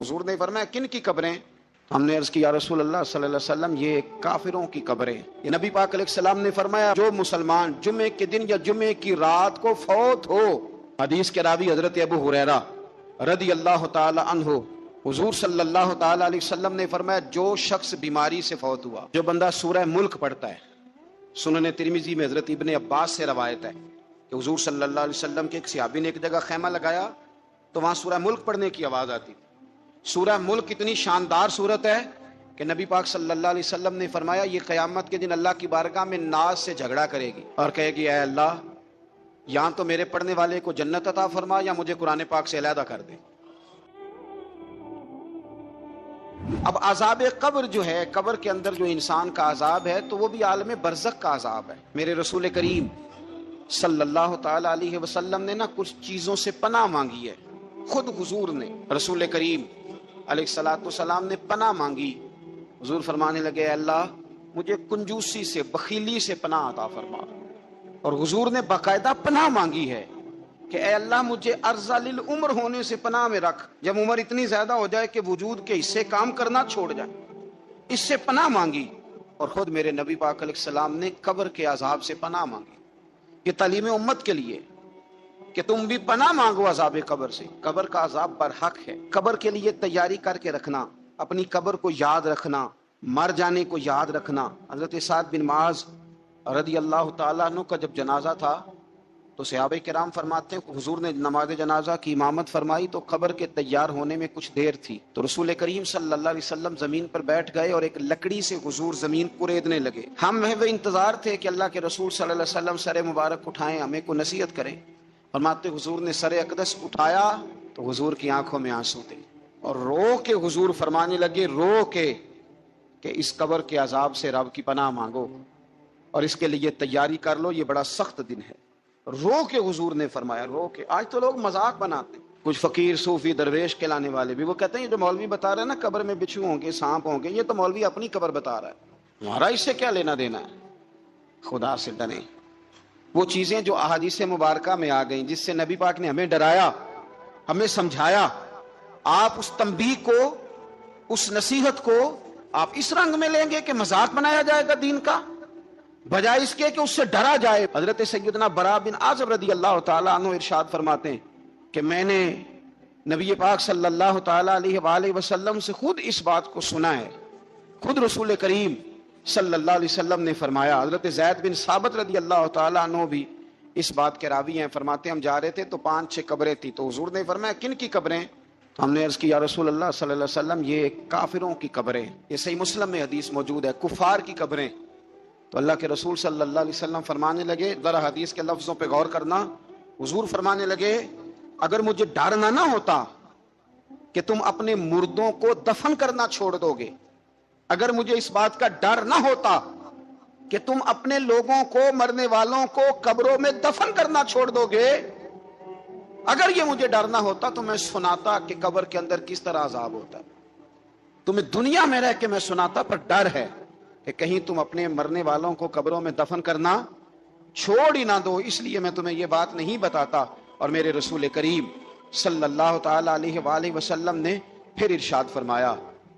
حضور نے فرمایا کن کی قبریں؟ ہم نے عرض کی یا رسول اللہ صلی اللہ علیہ وسلم یہ کافروں کی قبریں۔ یہ نبی پاک علیہ السلام نے فرمایا جو مسلمان جمعے کے دن یا جمعے کی رات کو فوت ہو، حدیث کے راوی حضرت ابو ہریرہ رضی اللہ تعالی عنہ، حضور صلی اللہ تعالی علیہ وسلم نے فرمایا جو شخص بیماری سے فوت ہوا، جو بندہ سورہ ملک پڑھتا ہے، سنن ترمذی میں حضرت ابن عباس سے روایت ہے کہ حضور صلی اللہ علیہ وسلم کے ایک صحابی نے ایک جگہ خیمہ لگایا تو وہاں سورہ ملک پڑھنے کی آواز آتی تھی۔ سورہ ملک اتنی شاندار صورت ہے کہ نبی پاک صلی اللہ علیہ وسلم نے فرمایا یہ قیامت کے دن اللہ کی بارگاہ میں ناز سے جھگڑا کرے گی اور کہے گی اے اللہ یہاں تو میرے پڑھنے والے کو جنت عطا فرما یا مجھے قرآن پاک سے علیحدہ کر دے۔ اب عذاب قبر جو ہے، قبر کے اندر جو انسان کا عذاب ہے تو وہ بھی عالم برزخ کا عذاب ہے۔ میرے رسول کریم صلی اللہ تعالی علیہ وسلم نے کچھ چیزوں سے پناہ مانگی ہے۔ خود حضور نے، رسول کریم علیہ الصلوۃ والسلام نے پناہ مانگی۔ حضور فرمانے لگے اے اللہ مجھے کنجوسی سے، بخیلی سے پناہ عطا فرما، اور حضور نے باقاعدہ پناہ مانگی ہے کہ اے اللہ مجھے ارذل العمر ہونے سے پناہ میں رکھ، جب عمر اتنی زیادہ ہو جائے کہ وجود کے حصے کام کرنا چھوڑ جائے، اس سے پناہ مانگی۔ اور خود میرے نبی پاک علیہ السلام نے قبر کے عذاب سے پناہ مانگی۔ یہ تعلیم امت کے لیے کہ تم بھی پناہ مانگو عذاب قبر سے۔ قبر کا عذاب برحق ہے۔ قبر کے لیے تیاری کر کے رکھنا، اپنی قبر کو یاد رکھنا، مر جانے کو یاد رکھنا۔ حضرت سعد بن معاذ رضی اللہ تعالیٰ عنہ کا جب جنازہ تھا تو صحابہ کرام فرماتے ہیں حضور نے نماز جنازہ کی امامت فرمائی تو قبر کے تیار ہونے میں کچھ دیر تھی، تو رسول کریم صلی اللہ علیہ وسلم زمین پر بیٹھ گئے اور ایک لکڑی سے حضور زمین کوریدنے لگے۔ ہم وہ انتظار تھے کہ اللہ کے رسول صلی اللہ علیہ وسلم سر مبارک اٹھائیں، ہمیں کو نصیحت کریں۔ فرماتے حضور نے سر اقدس اٹھایا تو حضور کی آنکھوں میں آنسو تھے، اور رو کے حضور فرمانے لگے، رو کے کہ اس قبر کے عذاب سے رب کی پناہ مانگو اور اس کے لیے تیاری کر لو، یہ بڑا سخت دن ہے۔ رو کے حضور نے فرمایا، رو کے۔ آج تو لوگ مذاق بناتے ہیں، کچھ فقیر صوفی درویش کہلانے والے بھی، وہ کہتے ہیں یہ جو مولوی بتا رہے ہیں نا قبر میں بچھو ہوں گے، سانپ ہوں گے، یہ تو مولوی اپنی قبر بتا رہا ہے، ہمارا اس سے کیا لینا دینا ہے۔ خدا سے ڈریں۔ وہ چیزیں جو احادیث مبارکہ میں آ گئیں، جس سے نبی پاک نے ہمیں ڈرایا، ہمیں سمجھایا، آپ اس تنبیہ کو، اس نصیحت کو آپ اس رنگ میں لیں گے کہ مذاق بنایا جائے گا دین کا، بجائے اس کے کہ اس سے ڈرا جائے۔ حضرت سیدنا براء بن عازب رضی اللہ تعالیٰ عنہ ارشاد فرماتے ہیں کہ میں نے نبی پاک صلی اللہ تعالیٰ علیہ وآلہ وسلم سے خود اس بات کو سنا ہے، خود رسول کریم صلی اللہ علیہ وسلم نے فرمایا۔ حضرت زید بن ثابت رضی اللہ تعالیٰ عنہ بھی اس بات کے راوی ہیں، فرماتے ہیں ہم جا رہے تھے تو 5-6 قبریں تھی، تو حضور نے فرمایا کن کی قبریں؟ تو ہم نے عرض کی یا رسول اللہ صلی اللہ علیہ وسلم یہ کافروں کی قبریں۔ یہ صحیح مسلم میں حدیث موجود ہے، کفار کی قبریں۔ تو اللہ کے رسول صلی اللہ علیہ وسلم فرمانے لگے، ذرا حدیث کے لفظوں پہ غور کرنا، حضور فرمانے لگے اگر مجھے ڈر نہ ہوتا کہ تم اپنے مردوں کو دفن کرنا چھوڑ دو گے، اگر مجھے اس بات کا ڈر نہ ہوتا کہ تم اپنے لوگوں کو، مرنے والوں کو قبروں میں دفن کرنا چھوڑ دو گے، اگر یہ مجھے ڈر نہ ہوتا تو میں سناتا کہ قبر کے اندر کس طرح عذاب ہوتا ہے۔ تمہیں دنیا میں رہ کے میں سناتا، پر ڈر ہے کہ کہیں تم اپنے مرنے والوں کو قبروں میں دفن کرنا چھوڑ ہی نہ دو، اس لیے میں تمہیں یہ بات نہیں بتاتا۔ اور میرے رسول کریم صلی اللہ تعالی علیہ وآلہ وسلم نے پھر ارشاد فرمایا،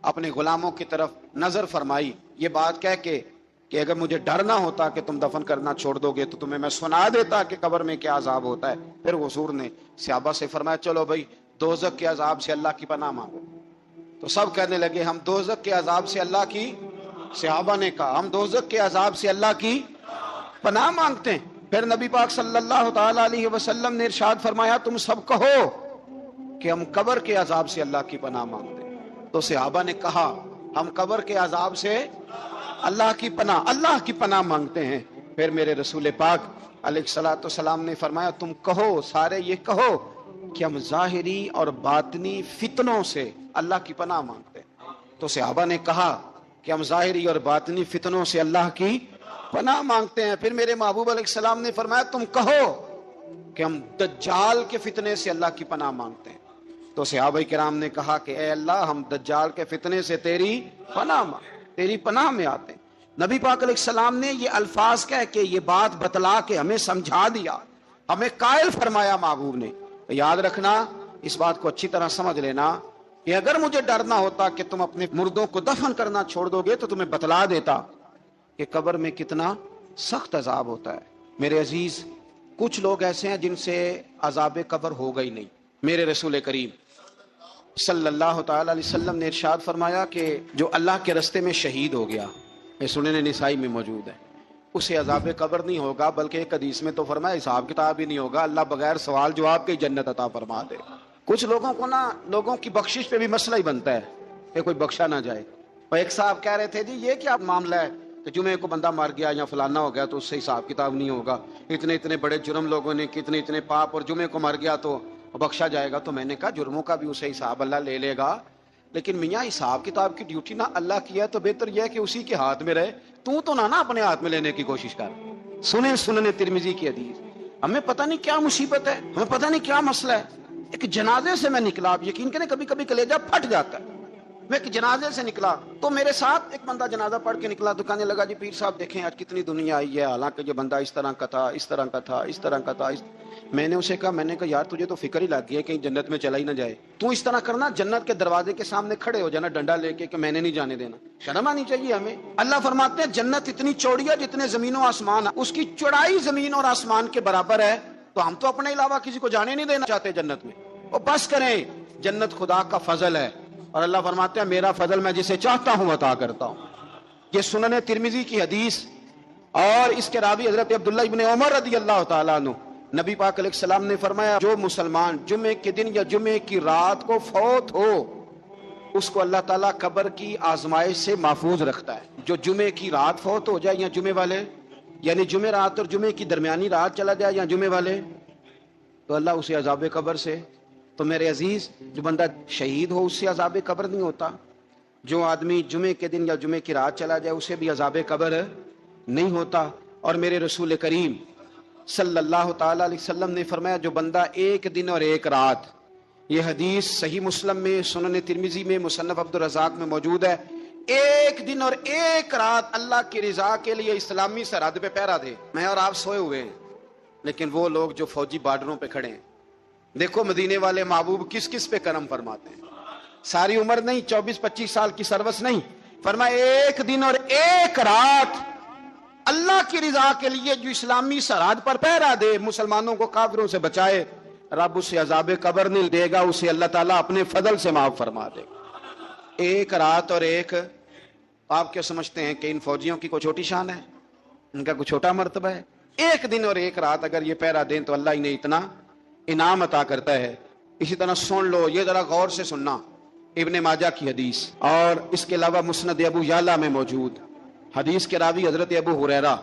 اپنے غلاموں کی طرف نظر فرمائی، یہ بات کہہ کے کہ اگر مجھے ڈر نہ ہوتا کہ تم دفن کرنا چھوڑ دو گے تو تمہیں میں سنا دیتا کہ قبر میں کیا عذاب ہوتا ہے۔ پھر حضور نے صحابہ سے فرمایا چلو بھائی دوزخ کے عذاب سے اللہ کی پناہ مانگو۔ تو سب کہنے لگے ہم دوزخ کے عذاب سے اللہ کی، صحابہ نے کہا ہم دوزخ کے عذاب سے اللہ کی پناہ مانگتے ہیں۔ پھر نبی پاک صلی اللہ تعالی علیہ وسلم نے ارشاد فرمایا تم سب کہو کہ ہم قبر کے عذاب سے اللہ کی پناہ مانگتے ہیں۔ تو صحابہ نے کہا ہم قبر کے عذاب سے اللہ کی پناہ مانگتے ہیں۔ پھر میرے رسول پاک علیہ الصلوۃ والسلام نے فرمایا تم کہو، سارے یہ کہو کہ ہم ظاہری اور باطنی فتنوں سے اللہ کی پناہ مانگتے ہیں۔ تو صحابہ نے کہا کہ ہم ظاہری اور باطنی فتنوں سے اللہ کی پناہ مانگتے ہیں۔ پھر میرے محبوب علیہ السلام نے فرمایا تم کہو کہ ہم دجال کے فتنے سے اللہ کی پناہ مانگتے ہیں۔ تو صحابہ کرام نے کہا کہ اے اللہ ہم دجال کے فتنے سے تیری پناہ میں آتے ہیں۔ نبی پاک علیہ السلام نے یہ الفاظ کہہ کے، یہ بات بتلا کے ہمیں سمجھا دیا، ہمیں قائل فرمایا محبوب نے۔ یاد رکھنا، اس بات کو اچھی طرح سمجھ لینا کہ اگر مجھے ڈر نہ ہوتا کہ تم اپنے مردوں کو دفن کرنا چھوڑ دو گے تو تمہیں بتلا دیتا کہ قبر میں کتنا سخت عذاب ہوتا ہے۔ میرے عزیز، کچھ لوگ ایسے ہیں جن سے عذاب قبر ہوگا ہی نہیں۔ میرے رسول کریم صلی اللہ تعالی علیہ وسلم نے ارشاد فرمایا کہ جو اللہ کے رستے میں شہید ہو گیا، یہ سنن نسائی میں موجود ہے، اسے عذاب قبر نہیں ہوگا، بلکہ ایک حدیث میں تو فرمایا حساب کتاب ہی نہیں ہوگا، اللہ بغیر سوال جواب کے جنت عطا فرما دے۔ کچھ لوگوں کو نا لوگوں کی بخشش پہ بھی مسئلہ ہی بنتا ہے کہ کوئی بخشا نہ جائے۔ اور ایک صاحب کہہ رہے تھے جی یہ کیا معاملہ ہے کہ جمعے کو بندہ مر گیا یا فلانا ہو گیا تو اس سے حساب کتاب نہیں ہوگا، اتنے بڑے جرم لوگوں نے اتنے پاپ، اور جمعے کو مر گیا تو بخشا جائے گا۔ تو میں نے کہا جرموں کا بھی اسے حساب اللہ لے لے گا، لیکن میاں حساب کتاب کی ڈیوٹی نہ اللہ کی ہے تو بہتر یہ ہے کہ اسی کے ہاتھ میں رہے، تو نہ اپنے ہاتھ میں لینے کی کوشش کر۔ سنن ترمذی کی حدیث۔ ہمیں پتہ نہیں کیا مصیبت ہے، ہمیں پتہ نہیں کیا مسئلہ ہے۔ ایک جنازے سے میں نکلا، آپ یقین کریں کبھی کبھی کلیجہ پھٹ جاتا ہے۔ میں ایک جنازے سے نکلا تو میرے ساتھ ایک بندہ جنازہ پڑھ کے نکلا تو کہنے لگا جی پیر صاحب دیکھیں آج کتنی دنیا آئی ہے، حالانکہ یہ بندہ اس طرح کا تھا، اس طرح کا تھا، اس طرح کا تھا۔ میں نے اسے کہا یار تجھے تو فکر ہی لگ گئی ہے کہیں جنت میں چلا ہی نہ جائے، تو اس طرح کرنا جنت کے دروازے کے سامنے کھڑے ہو جانا ڈنڈا لے کے کہ میں نے نہیں جانے دینا۔ شرم آنی چاہیے ہمیں۔ اللہ فرماتے ہیں جنت اتنی چوڑی ہے جتنے زمین و آسمان ہے، اس کی چوڑائی زمین اور آسمان کے برابر ہے، تو ہم تو اپنے علاوہ کسی کو جانے نہیں دینا چاہتے جنت میں۔ اور بس کریں، جنت خدا کا فضل ہے، اور اللہ فرماتے ہیں میرا فضل میں جسے چاہتا ہوں عطا کرتا ہوں۔ یہ سنن ترمذی کی حدیث، اور اس کے راوی حضرت عبداللہ ابن عمر رضی اللہ تعالیٰ عنہ، نبی پاک علیہ السلام نے فرمایا جو مسلمان جمعے کے دن یا جمعے کی رات کو فوت ہو اس کو اللہ تعالیٰ قبر کی آزمائش سے محفوظ رکھتا ہے۔ جو جمعے کی رات فوت ہو جائے یا جمعے والے، یعنی جمعے رات اور جمعے کی درمیانی رات چلا جائے یا جمعے والے، تو اللہ اسے عذاب قبر سے۔ تو میرے عزیز، جو بندہ شہید ہو اس سے عذاب قبر نہیں ہوتا، جو آدمی جمعے کے دن یا جمعے کی رات چلا جائے اسے بھی عذاب قبر نہیں ہوتا۔ اور میرے رسول کریم صلی اللہ تعالی علیہ وسلم نے فرمایا جو بندہ ایک دن اور ایک رات، یہ حدیث صحیح مسلم میں، سنن ترمذی میں، مصنف عبد الرزاق میں موجود ہے، ایک دن اور ایک رات اللہ کی رضا کے لیے اسلامی سرحد پہ پہرا دے۔ میں اور آپ سوئے ہوئے ہیں، لیکن وہ لوگ جو فوجی بارڈروں پہ کھڑے ہیں، دیکھو مدینے والے محبوب کس کس پہ کرم فرماتے ہیں۔ ساری عمر نہیں، 24-25 سال کی سروس نہیں، فرمایا ایک دن اور ایک رات اللہ کی رضا کے لیے جو اسلامی سرحد پر پہرا دے، مسلمانوں کو کافروں سے بچائے، رب اسے عذاب قبر نہیں دے گا، اسے اللہ تعالیٰ اپنے فضل سے معاف فرما دے گا۔ ایک رات اور ایک، آپ کیا سمجھتے ہیں کہ ان فوجیوں کی کوئی چھوٹی شان ہے؟ ان کا کوئی چھوٹا مرتبہ ہے؟ ایک دن اور ایک رات اگر یہ پہرا دیں تو اللہ انہیں اتنا انعام عطا کرتا ہے۔ اسی طرح سن لو، یہ ذرا غور سے سننا، ابن ماجہ کی حدیث، اور اس کے علاوہ مسند ابو یعلا میں موجود حدیث کے راوی حضرت ابو ہریرہ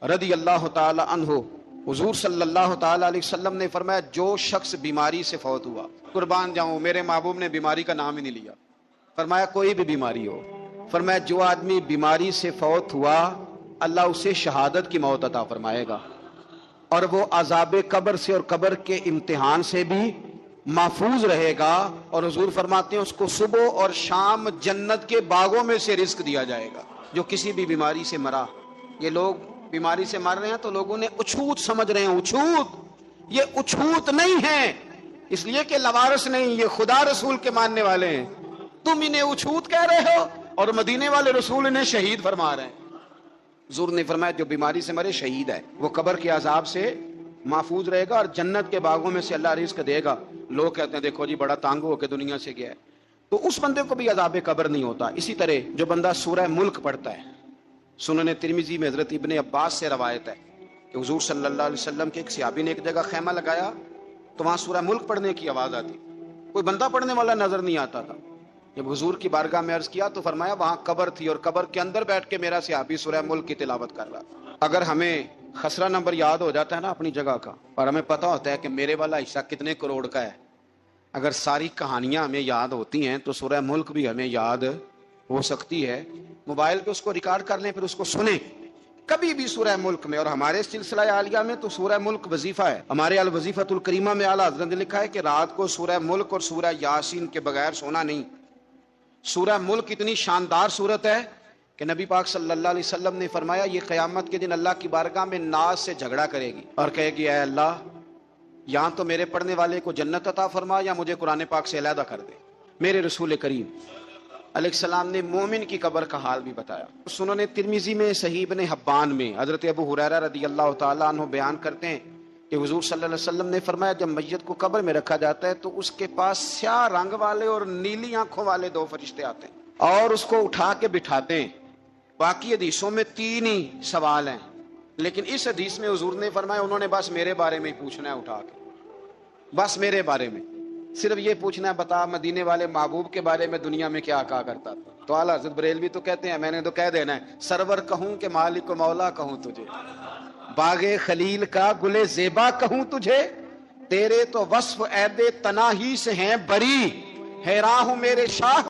رضی اللہ تعالی عنہ، حضور صلی اللہ تعالی علیہ وسلم نے فرمایا جو شخص بیماری سے فوت ہوا، قربان جاؤں میرے محبوب نے بیماری کا نام ہی نہیں لیا، فرمایا کوئی بھی بیماری ہو، فرمایا جو آدمی بیماری سے فوت ہوا اللہ اسے شہادت کی موت عطا فرمائے گا، اور وہ عذاب قبر سے اور قبر کے امتحان سے بھی محفوظ رہے گا، اور حضور فرماتے ہیں اس کو صبح اور شام جنت کے باغوں میں سے رزق دیا جائے گا۔ جو کسی بھی بیماری سے مرا، یہ لوگ بیماری سے مر رہے ہیں تو لوگوں نے اچھوت سمجھ رہے ہیں، اچھوت، یہ اچھوت نہیں ہے، اس لیے کہ لوارث نہیں، یہ خدا رسول کے ماننے والے ہیں، تم انہیں اچھوت کہہ رہے ہو، اور مدینے والے رسول انہیں شہید فرما رہے ہیں۔ حضور نے فرمایا جو بیماری سے مرے شہید ہے، وہ قبر کے عذاب سے محفوظ رہے گا اور جنت کے باغوں میں سے اللہ رزق دے گا۔ لوگ کہتے ہیں دیکھو جی بڑا تانگ ہو کے دنیا سے گیا ہے، تو اس بندے کو بھی عذاب قبر نہیں ہوتا۔ اسی طرح جو بندہ سورہ ملک پڑھتا ہے، سنن ترمذی میں حضرت ابن عباس سے روایت ہے کہ حضور صلی اللہ علیہ وسلم کے ایک صحابی نے ایک جگہ خیمہ لگایا تو وہاں سورہ ملک پڑھنے کی آواز آتی، کوئی بندہ پڑھنے والا نظر نہیں آتا تھا۔ جب حضور کی بارگاہ میں عرض کیا تو فرمایا وہاں قبر تھی اور قبر کے اندر بیٹھ کے میرا صحابی سورہ ملک کی تلاوت کر رہا تھا۔ اگر ہمیں خسرہ نمبر یاد ہو جاتا ہے نا اپنی جگہ کا، اور ہمیں پتہ ہوتا ہے کہ میرے والا حصہ کتنے کروڑ کا ہے، اگر ساری کہانیاں ہمیں یاد ہوتی ہیں تو سورہ ملک بھی ہمیں یاد ہو سکتی ہے۔ موبائل پہ اس کو ریکارڈ کر لیں، پھر اس کو سنیں کبھی بھی سورہ ملک میں۔ اور ہمارے سلسلہ عالیہ میں تو سورہ ملک وظیفہ ہے، ہمارے الوظیفۃ الکریمہ میں اعلیٰ حضرت نے لکھا ہے کہ رات کو سورہ ملک اور سورہ یاسین کے بغیر سونا نہیں۔ سورہ ملک اتنی شاندار سورت ہے کہ نبی پاک صلی اللہ علیہ وسلم نے فرمایا یہ قیامت کے دن اللہ کی بارگاہ میں ناز سے جھگڑا کرے گی اور کہے گی اے اللہ یہاں تو میرے پڑھنے والے کو جنت عطا فرما یا مجھے قرآن پاک سے علیحدہ کر دے۔ میرے رسول کریم علیہ السلام نے مومن کی قبر کا حال بھی بتایا. سنن ترمذی میں صحیح ابن حبان میں حضرت ابو ہریرہ رضی اللہ تعالیٰ عنہ بیان کرتے ہیں کہ حضور صلی اللہ علیہ وسلم نے فرمایا جب میت کو قبر میں رکھا جاتا ہے تو اس کے پاس سیاہ رنگ والے اور نیلی آنکھوں والے 2 فرشتے آتے ہیں اور اس کو اٹھا کے بٹھاتے ہیں. باقی حدیثوں میں 3 ہی سوال ہیں، لیکن اس حدیث میں حضور نے فرمایا انہوں نے بس میرے بارے میں ہی پوچھنا ہے، اٹھا کے بس میرے بارے میں صرف یہ پوچھنا ہے بتا مدینے والے محبوب کے بارے میں دنیا میں کیا کہا کرتا تھا. تو اعلیٰ حضرت بریلوی تو کہتے ہیں میں نے تو کہہ دینا ہے سرور کہوں کہ مالک و مولا کہوں تجھے، باغ خلیل کا گلے زیبا کہوں تجھے، تیرے تو وصف عید تناہی سے ہیں بری، حیران ہوں میرے شاہ